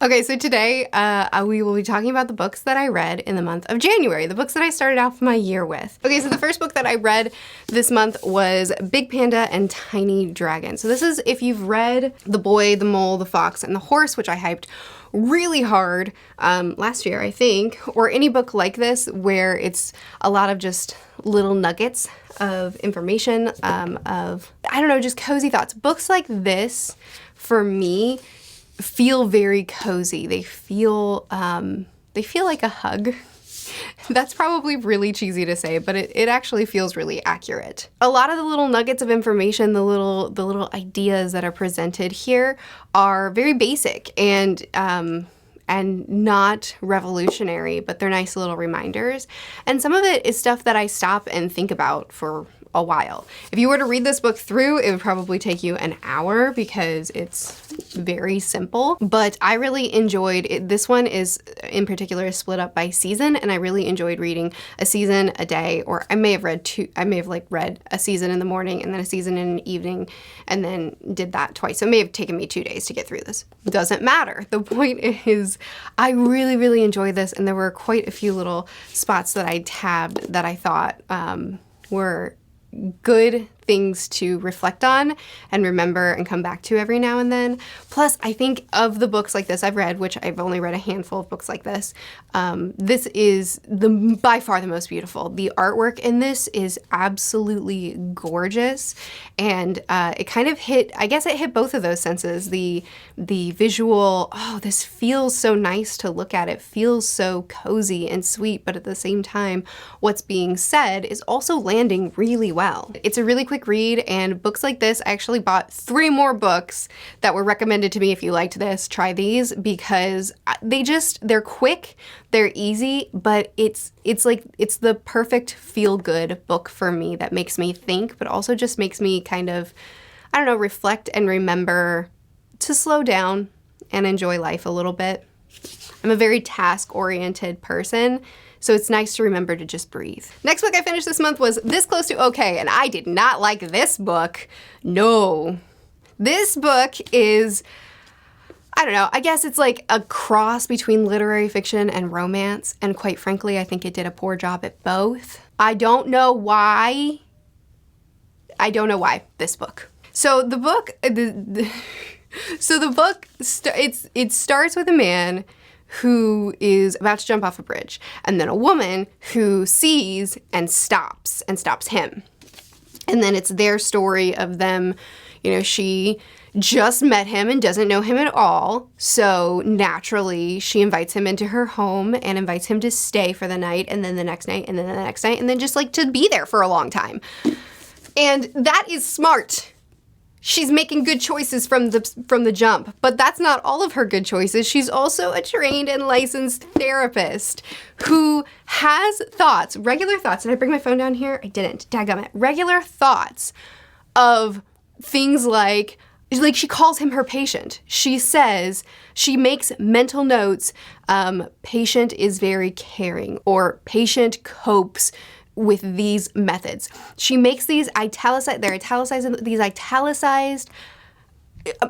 Okay, so today we will be talking about the books that I read in the month of January, the books that I started off my year with. Okay, so the first book that I read this month was Big Panda and Tiny Dragon. So this is if you've read The Boy, the Mole, the Fox, and the Horse, which I hyped really hard last year, I think, or any book like this where it's a lot of just little nuggets of information, of, I don't know, just cozy thoughts. Books like this, for me, feel very cozy. They feel like a hug. That's probably really cheesy to say, but it actually feels really accurate. A lot of the little nuggets of information, the little ideas that are presented here are very basic and not revolutionary, but they're nice little reminders. And some of it is stuff that I stop and think about for a while. If you were to read this book through, it would probably take you an hour because it's very simple, but I really enjoyed it. This one is in particular split up by season, and I really enjoyed reading a season a day, or I may have read a season in the morning and then a season in the evening and then did that twice. So it may have taken me 2 days to get through this. It doesn't matter. The point is I really, really enjoyed this, and there were quite a few little spots that I tabbed that I thought were good things to reflect on and remember and come back to every now and then. Plus, I think of the books like this I've read, which I've only read a handful of books like this, this is by far the most beautiful. The artwork in this is absolutely gorgeous, and it kind of hit both of those senses. The visual, oh, this feels so nice to look at. It feels so cozy and sweet, but at the same time, what's being said is also landing really well. It's a really quick read, and books like this, I actually bought 3 more books that were recommended to me. If you liked this, try these, because they're quick, they're easy, but it's the perfect feel-good book for me that makes me think, but also just makes me kind of, I don't know, reflect and remember to slow down and enjoy life a little bit. I'm a very task-oriented person, so it's nice to remember to just breathe. Next book I finished this month was This Close to Okay, and I did not like this book. No. This book is, I don't know, I guess it's like a cross between literary fiction and romance, and quite frankly, I think it did a poor job at both. I don't know why this book. So the book, it starts with a man who is about to jump off a bridge, and then a woman who sees and stops him. And then it's their story of them, she just met him and doesn't know him at all, so naturally she invites him into her home and invites him to stay for the night, and then the next night, and then the next night, and then just like to be there for a long time. And that is smart. She's making good choices from the jump, but that's not all of her good choices. She's also a trained and licensed therapist who has thoughts, regular thoughts. Did I bring my phone down here? I didn't. Dadgummit. Regular thoughts of things like she calls him her patient. She says, she makes mental notes, patient is very caring, or patient copes with these methods. She makes these italicized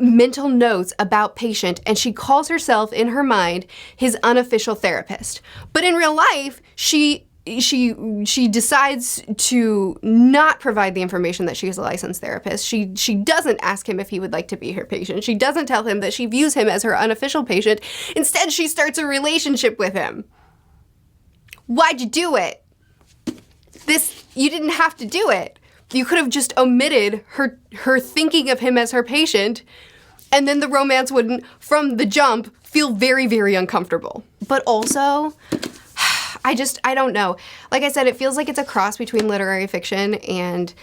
mental notes about patient, and she calls herself in her mind his unofficial therapist. But in real life, she decides to not provide the information that she is a licensed therapist. She doesn't ask him if he would like to be her patient. She doesn't tell him that she views him as her unofficial patient. Instead, she starts a relationship with him. Why'd you do it? You didn't have to do it. You could have just omitted her thinking of him as her patient, and then the romance wouldn't, from the jump, feel very, very uncomfortable. But also, I don't know. Like I said, it feels like it's a cross between literary fiction and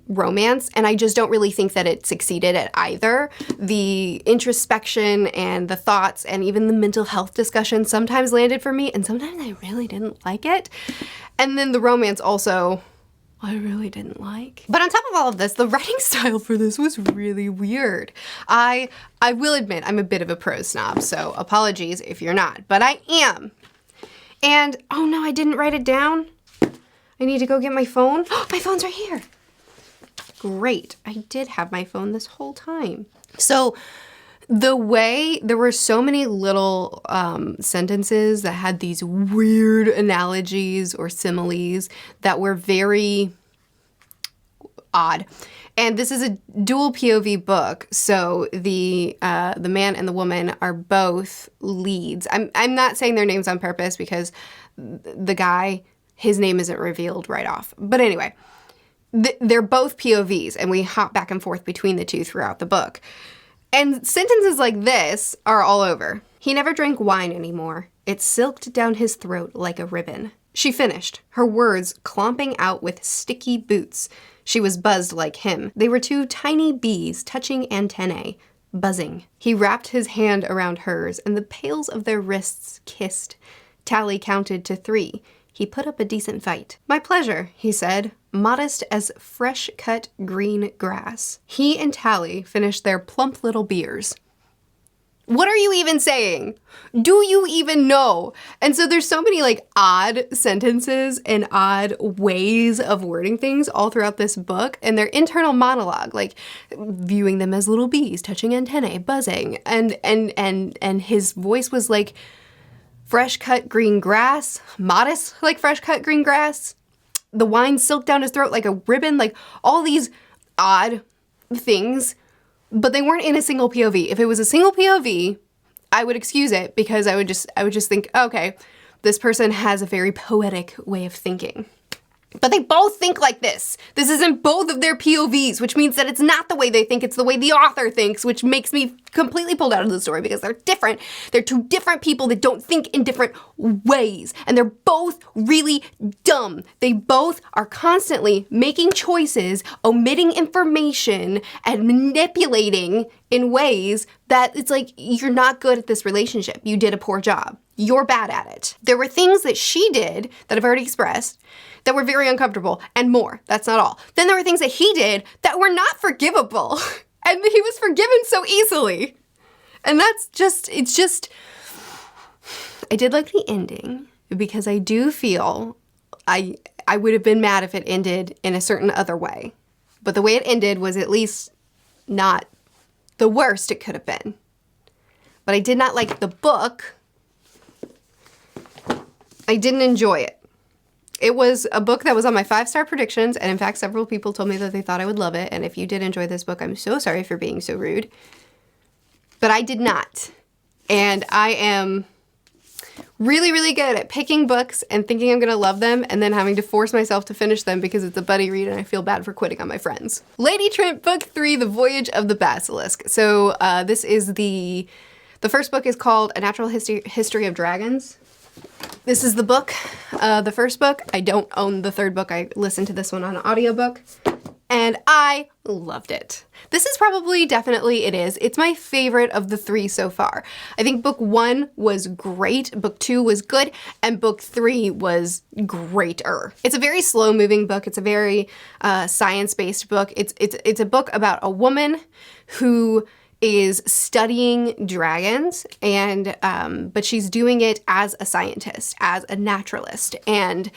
romance, and I just don't really think that it succeeded at either. The introspection and the thoughts and even the mental health discussion sometimes landed for me, and sometimes I really didn't like it. And then the romance also, I really didn't like. But on top of all of this, the writing style for this was really weird. I will admit I'm a bit of a prose snob, so apologies if you're not, but I am. And, oh no, I didn't write it down. I need to go get my phone. My phone's right here. Great, I did have my phone this whole time. So The way there were so many little sentences that had these weird analogies or similes that were very odd. And this is a dual POV book, so the man and the woman are both leads. I'm not saying their names on purpose because the guy, his name isn't revealed right off. But anyway, they're both POVs, and we hop back and forth between the two throughout the book. And sentences like this are all over. He never drank wine anymore. It silked down his throat like a ribbon. She finished, her words clomping out with sticky boots. She was buzzed like him. They were two tiny bees touching antennae, buzzing. He wrapped his hand around hers, and the pales of their wrists kissed. Tally counted to 3. He put up a decent fight. My pleasure, he said, modest as fresh-cut green grass. He and Tally finished their plump little beers. What are you even saying? Do you even know? And so there's so many like odd sentences and odd ways of wording things all throughout this book, and their internal monologue, like viewing them as little bees, touching antennae, buzzing, and his voice was like fresh cut green grass, modest like fresh cut green grass. The wine silked down his throat like a ribbon, like all these odd things. But they weren't in a single POV. If it was a single POV, I would excuse it because I would just think, okay, this person has a very poetic way of thinking. But they both think like this. This is in both of their POVs, which means that it's not the way they think, it's the way the author thinks, which makes me completely pulled out of the story because they're different. They're two different people that don't think in different ways. And they're both really dumb. They both are constantly making choices, omitting information, and manipulating in ways that it's like, you're not good at this relationship. You did a poor job. You're bad at it. There were things that she did that I've already expressed that were very uncomfortable, and more. That's not all. Then there were things that he did that were not forgivable, and he was forgiven so easily. And that's just, it's just, I did like the ending because I do feel I would have been mad if it ended in a certain other way. But the way it ended was at least not the worst it could have been. But I did not like the book. I didn't enjoy it. It was a book that was on my 5-star predictions, and in fact, several people told me that they thought I would love it, and if you did enjoy this book, I'm so sorry for being so rude. But I did not. And I am really, really good at picking books and thinking I'm gonna love them, and then having to force myself to finish them because it's a buddy read and I feel bad for quitting on my friends. Lady Trent, Book 3, The Voyage of the Basilisk. So this is the first book is called A Natural History of Dragons. This is the book, the first book. I don't own the third book. I listened to this one on an audiobook, and I loved it. This is probably, definitely it is. It's my favorite of the 3 so far. I think book 1 was great, book 2 was good, and book 3 was greater. It's a very slow-moving book. It's a very science-based book. It's a book about a woman who is studying dragons, and but she's doing it as a scientist, as a naturalist, and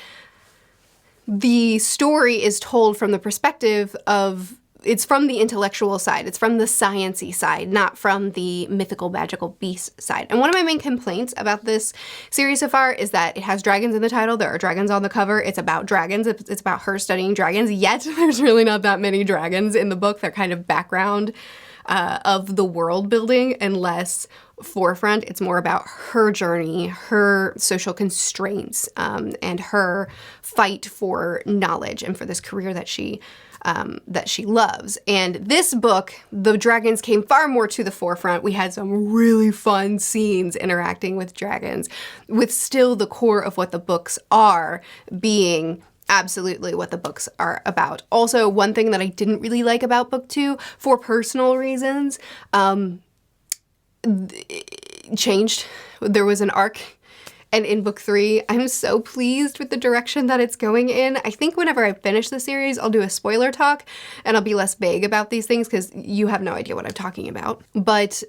the story is told from the perspective of, it's from the intellectual side, it's from the science-y side, not from the mythical, magical beast side. And one of my main complaints about this series so far is that it has dragons in the title, there are dragons on the cover, it's about dragons, it's about her studying dragons, yet there's really not that many dragons in the book. They're kind of background of the world building and less forefront. It's more about her journey, her social constraints, and her fight for knowledge and for this career that she loves. And this book, the dragons came far more to the forefront. We had some really fun scenes interacting with dragons, with still the core of what the books are being absolutely what the books are about. Also, one thing that I didn't really like about book 2, for personal reasons, changed. There was an arc, and in book 3, I'm so pleased with the direction that it's going in. I think whenever I finish the series, I'll do a spoiler talk, and I'll be less vague about these things because you have no idea what I'm talking about. But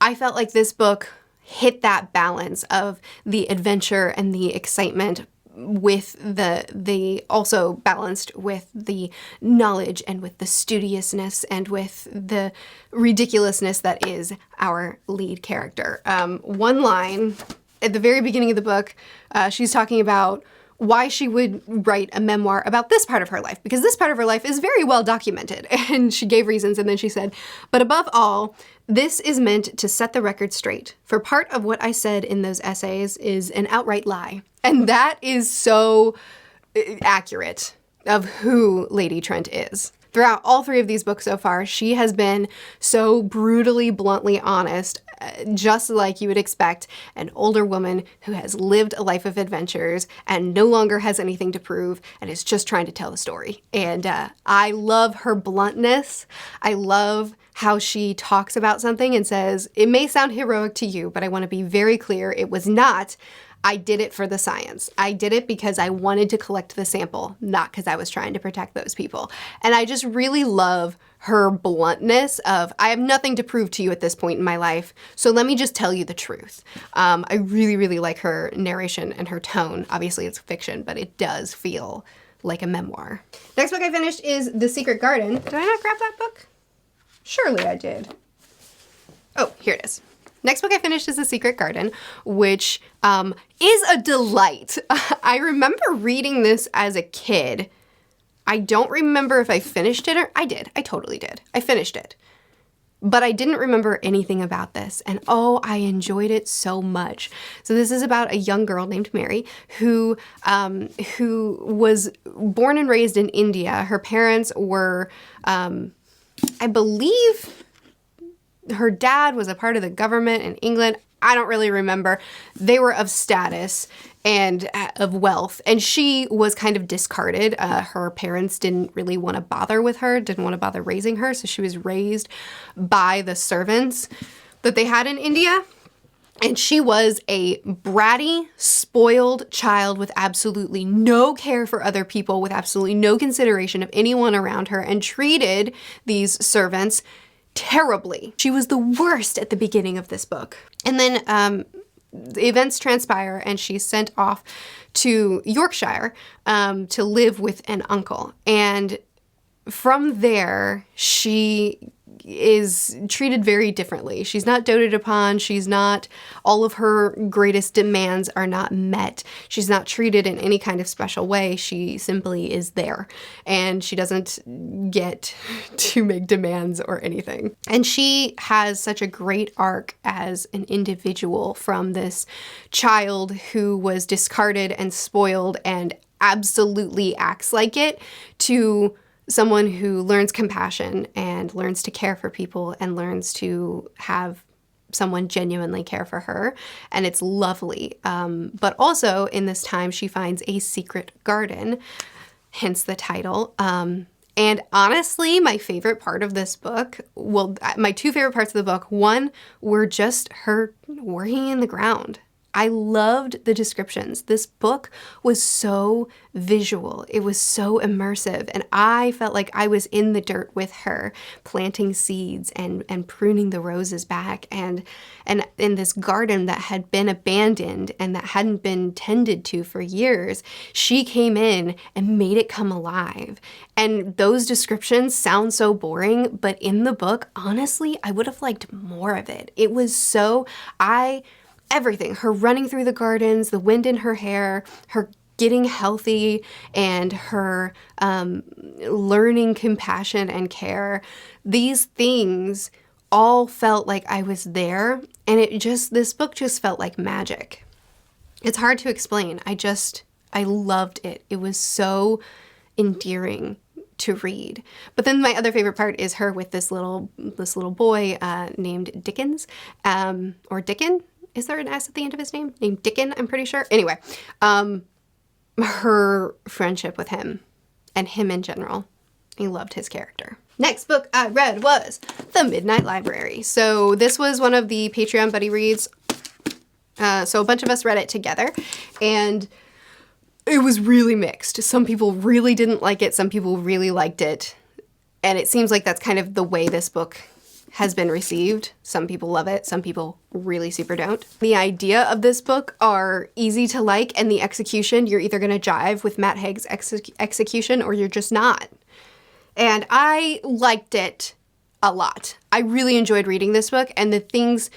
I felt like this book hit that balance of the adventure and the excitement with the also balanced with the knowledge and with the studiousness and with the ridiculousness that is our lead character. One line at the very beginning of the book, she's talking about why she would write a memoir about this part of her life, because this part of her life is very well documented. And she gave reasons, and then she said, but above all, this is meant to set the record straight, for part of what I said in those essays is an outright lie. And that is so accurate of who Lady Trent is. Throughout all three of these books so far, she has been so brutally, bluntly honest, just like you would expect an older woman who has lived a life of adventures and no longer has anything to prove and is just trying to tell the story. And I love her bluntness. I love how she talks about something and says, it may sound heroic to you, but I want to be very clear, it was not. I did it for the science. I did it because I wanted to collect the sample, not because I was trying to protect those people. And I just really love her bluntness of, I have nothing to prove to you at this point in my life, so let me just tell you the truth. I really, really like her narration and her tone. Obviously it's fiction, but it does feel like a memoir. Next book I finished is The Secret Garden. Did I not grab that book? Surely I did. Oh, here it is. Next book I finished is The Secret Garden, which is a delight. I remember reading this as a kid. I don't remember if I finished it or I did. I totally did. I finished it. But I didn't remember anything about this. And oh, I enjoyed it so much. So this is about a young girl named Mary who was born and raised in India. Her parents were, I believe, her dad was a part of the government in England. I don't really remember. They were of status and of wealth, and she was kind of discarded. Her parents didn't really want to bother with her, didn't want to bother raising her, so she was raised by the servants that they had in India. And she was a bratty, spoiled child with absolutely no care for other people, with absolutely no consideration of anyone around her, and treated these servants terribly. She was the worst at the beginning of this book. And then the events transpire and she's sent off to Yorkshire to live with an uncle. And from there, she is treated very differently. She's not doted upon. She's not, all of her greatest demands are not met. She's not treated in any kind of special way. She simply is there, and she doesn't get to make demands or anything. And she has such a great arc as an individual, from this child who was discarded and spoiled and absolutely acts like it, to someone who learns compassion and learns to care for people and learns to have someone genuinely care for her. And it's lovely. But also in this time, she finds a secret garden, hence the title. And honestly, my favorite part of this book, well, my two favorite parts of the book, one were just her working in the ground. I loved the descriptions. This book was so visual. It was so immersive. And I felt like I was in the dirt with her, planting seeds and pruning the roses back. And in this garden that had been abandoned and that hadn't been tended to for years, she came in and made it come alive. And those descriptions sound so boring, but in the book, honestly, I would have liked more of it. It was so, everything, her running through the gardens, the wind in her hair, her getting healthy, and her learning compassion and care. These things all felt like I was there, and this book just felt like magic. It's hard to explain. I loved it. It was so endearing to read. But then my other favorite part is her with this little boy named Dickens, or Dickon. Is there an S at the end of his name? Named Dickon, I'm pretty sure. Anyway, her friendship with him and him in general. I loved his character. Next book I read was The Midnight Library. So this was one of the Patreon buddy reads. So a bunch of us read it together, and it was really mixed. Some people really didn't like it. Some people really liked it. And it seems like that's kind of the way this book has been received. Some people love it, some people really super don't. The idea of this book are easy to like, and the execution, you're either gonna jive with Matt Haig's execution or you're just not. And I liked it a lot. I really enjoyed reading this book, and the things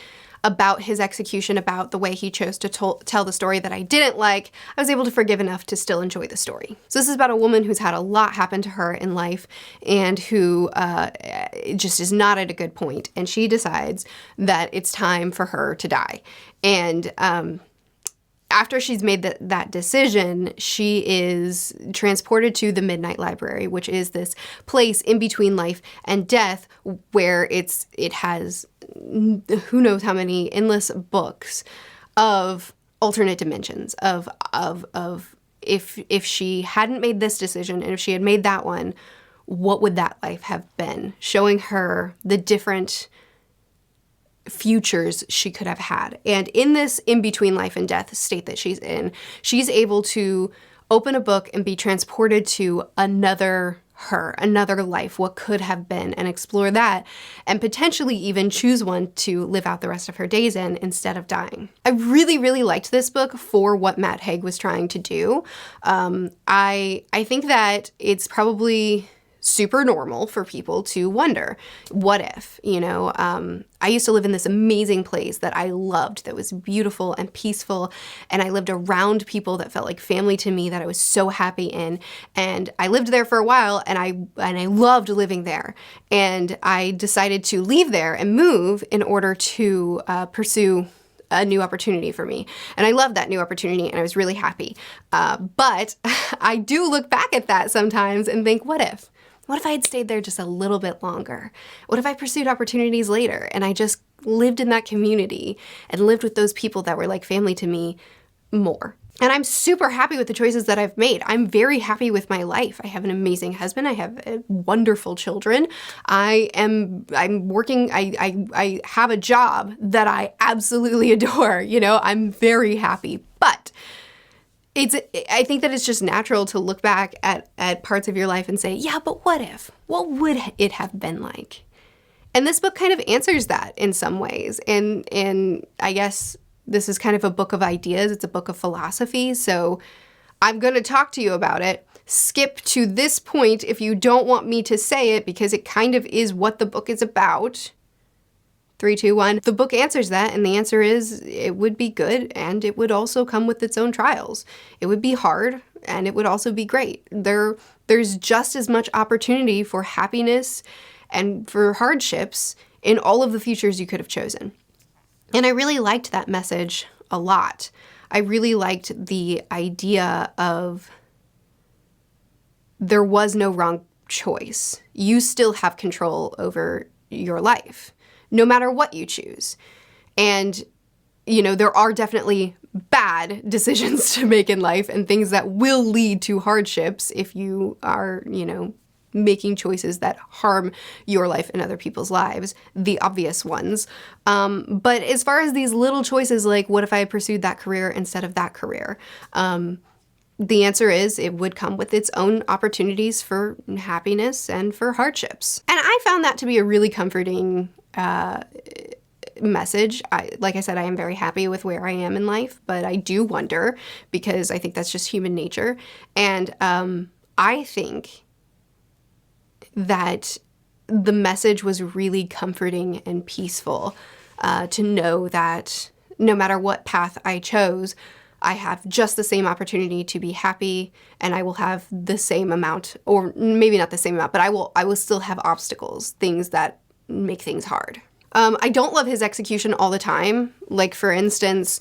about his execution, about the way he chose to tell the story that I didn't like, I was able to forgive enough to still enjoy the story. So this is about a woman who's had a lot happen to her in life and who just is not at a good point, and she decides that it's time for her to die. And after she's made that decision, she is transported to the Midnight Library, which is this place in between life and death where it has who knows how many endless books of alternate dimensions of if she hadn't made this decision and if she had made that one, what would that life have been? Showing her the different futures she could have had. And in this in-between life and death state that she's in, she's able to open a book and be transported to another life, what could have been, and explore that, and potentially even choose one to live out the rest of her days in instead of dying. I really, really liked this book for what Matt Haig was trying to do. I think that it's probably super normal for people to wonder, what if, I used to live in this amazing place that I loved, that was beautiful and peaceful, and I lived around people that felt like family to me, that I was so happy in, and I lived there for a while, and I loved living there, and I decided to leave there and move in order to pursue a new opportunity for me. And I loved that new opportunity, and I was really happy. But I do look back at that sometimes and think, what if? What if I had stayed there just a little bit longer? What if I pursued opportunities later and I just lived in that community and lived with those people that were like family to me more? And I'm super happy with the choices that I've made. I'm very happy with my life. I have an amazing husband. I have wonderful children. I'm working, I have a job that I absolutely adore. I'm very happy. But I think that it's just natural to look back at parts of your life and say, yeah, but what if? What would it have been like? And this book kind of answers that in some ways. And I guess this is kind of a book of ideas. It's a book of philosophy. So I'm going to talk to you about it. Skip to this point if you don't want me to say it, because it kind of is what the book is about. 3, 2, 1. The book answers that, and the answer is it would be good, and it would also come with its own trials. It would be hard, and it would also be great. There's just as much opportunity for happiness and for hardships in all of the futures you could have chosen. And I really liked that message a lot. I really liked the idea of there was no wrong choice. You still have control over your life, no matter what you choose. And, there are definitely bad decisions to make in life and things that will lead to hardships if you are, making choices that harm your life and other people's lives, the obvious ones. But as far as these little choices, like what if I had pursued that career instead of that career? The answer is it would come with its own opportunities for happiness and for hardships. And I found that to be a really comforting message. Like I said, I am very happy with where I am in life, but I do wonder, because I think that's just human nature. And I think that the message was really comforting and peaceful, to know that no matter what path I chose, I have just the same opportunity to be happy, and I will have the same amount, or maybe not the same amount, but I will still have obstacles, things that make things hard. I don't love his execution all the time. Like, for instance,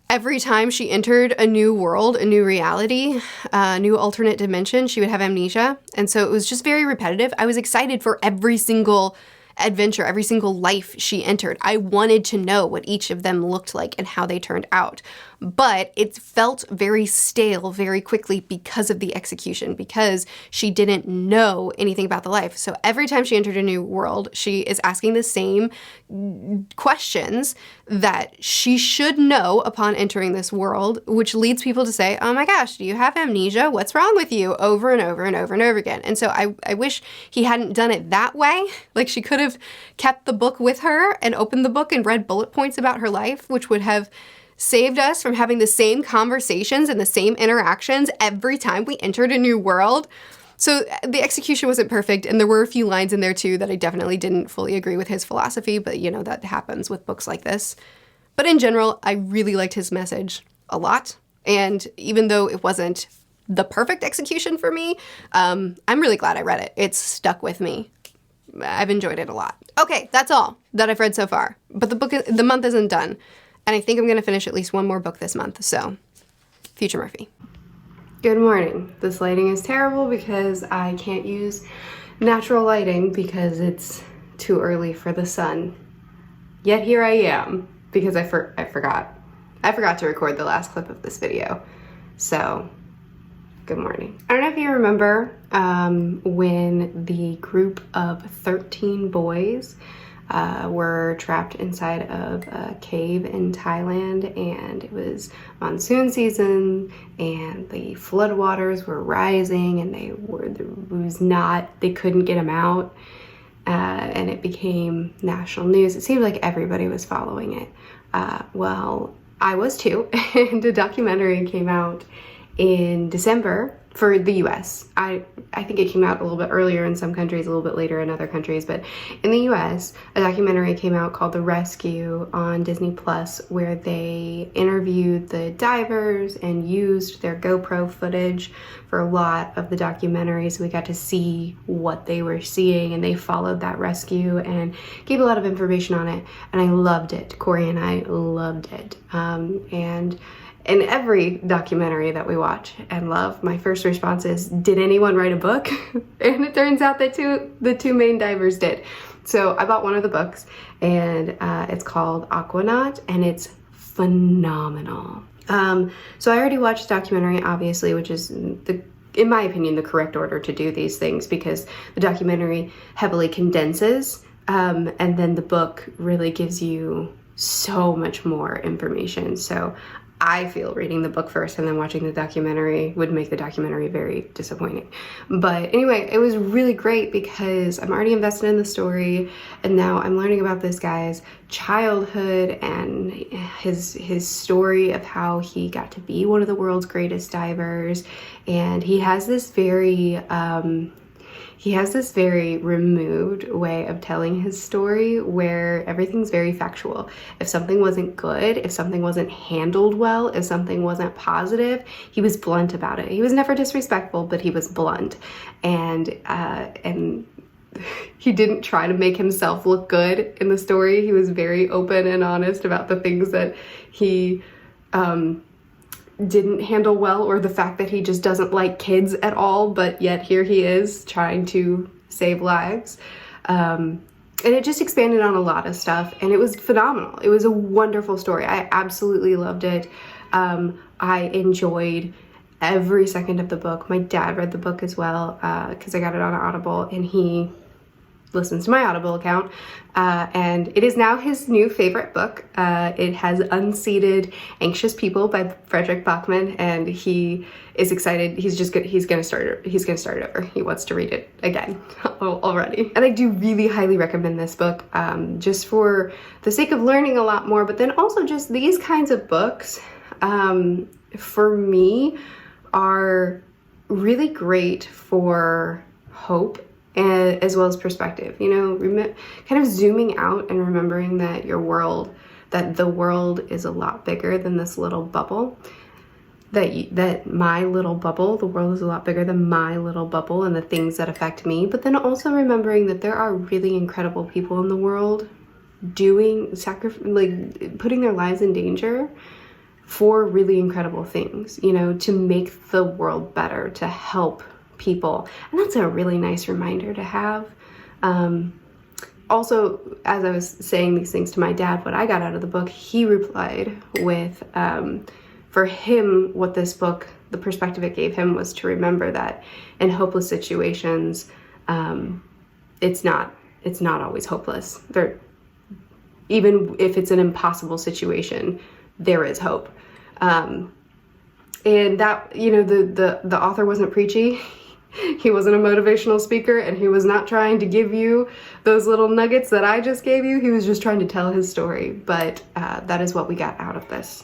every time she entered a new world, a new reality, a new alternate dimension, she would have amnesia. And so it was just very repetitive. I was excited for every single adventure, every single life she entered. I wanted to know what each of them looked like and how they turned out. But it felt very stale very quickly because of the execution, because she didn't know anything about the life. So every time she entered a new world, she is asking the same questions that she should know upon entering this world, which leads people to say, oh my gosh, do you have amnesia? What's wrong with you? Over and over and over and over again. And so I wish he hadn't done it that way. Like, she could have kept the book with her and opened the book and read bullet points about her life, which would have saved us from having the same conversations and the same interactions every time we entered a new world. So the execution wasn't perfect, and there were a few lines in there too that I definitely didn't fully agree with his philosophy, but you know, that happens with books like this. But in general, I really liked his message a lot, and even though it wasn't the perfect execution for me, I'm really glad I read it. It's stuck with me. I've enjoyed it a lot. Okay, that's all that I've read so far, but the month isn't done, and I think I'm gonna finish at least one more book this month, so future Murphy. Good morning. This lighting is terrible because I can't use natural lighting because it's too early for the sun. Yet here I am because I forgot. I forgot to record the last clip of this video. So, good morning. I don't know if you remember when the group of 13 boys were trapped inside of a cave in Thailand, and it was monsoon season and the floodwaters were rising, and they couldn't get them out, and it became national news. It seemed like everybody was following it. Well, I was too, and a documentary came out in December for the US. I think it came out a little bit earlier in some countries, a little bit later in other countries, but in the US, a documentary came out called The Rescue on Disney Plus, where they interviewed the divers and used their GoPro footage for a lot of the documentary, so we got to see what they were seeing, and they followed that rescue and gave a lot of information on it, and I loved it. Corey and I loved it. And in every documentary that we watch and love, my first response is, did anyone write a book? And it turns out that the two main divers did. So I bought one of the books, and it's called Aquanaut, and it's phenomenal. So I already watched the documentary, obviously, which is, in my opinion, the correct order to do these things, because the documentary heavily condenses, and then the book really gives you so much more information. So I feel reading the book first and then watching the documentary would make the documentary very disappointing. But anyway, it was really great because I'm already invested in the story, and now I'm learning about this guy's childhood and his story of how he got to be one of the world's greatest divers. And he has this very removed way of telling his story where everything's very factual. If something wasn't good, if something wasn't handled well, if something wasn't positive, he was blunt about it. He was never disrespectful, but he was blunt. And he didn't try to make himself look good in the story. He was very open and honest about the things that he didn't handle well, or the fact that he just doesn't like kids at all, but yet here he is trying to save lives. And it just expanded on a lot of stuff, and it was phenomenal. It was a wonderful story. I absolutely loved it. I enjoyed every second of the book. My dad read the book as well, because I got it on Audible, and he listens to my Audible account, and it is now his new favorite book. It has Unseated Anxious People by Frederick Bachman, and he is excited. He's gonna start it over. He wants to read it again already. And I do really highly recommend this book, just for the sake of learning a lot more, but then also just these kinds of books, for me, are really great for hope, as well as perspective. You know, kind of zooming out and remembering that the world is a lot bigger than this little bubble. That my little bubble, the world is a lot bigger than my little bubble and the things that affect me. But then also remembering that there are really incredible people in the world putting their lives in danger for really incredible things, you know, to make the world better, to help people. And that's a really nice reminder to have. Also, as I was saying these things to my dad, what I got out of the book, he replied with, for him, what this book, the perspective it gave him, was to remember that in hopeless situations, it's not always hopeless. Even if it's an impossible situation, there is hope. And that, you know, the author wasn't preachy. He wasn't a motivational speaker, and he was not trying to give you those little nuggets that I just gave you. He was just trying to tell his story, but that is what we got out of this,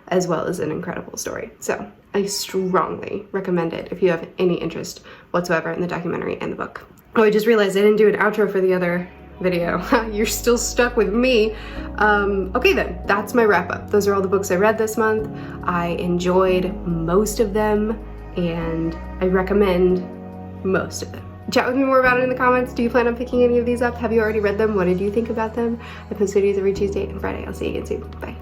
as well as an incredible story. So I strongly recommend it if you have any interest whatsoever in the documentary and the book. Oh, I just realized I didn't do an outro for the other video. You're still stuck with me. Okay then, that's my wrap up. Those are all the books I read this month. I enjoyed most of them, and I recommend most of them. Chat with me more about it in the comments. Do you plan on picking any of these up? Have you already read them? What did you think about them? I post videos every Tuesday and Friday. I'll see you again soon. Bye.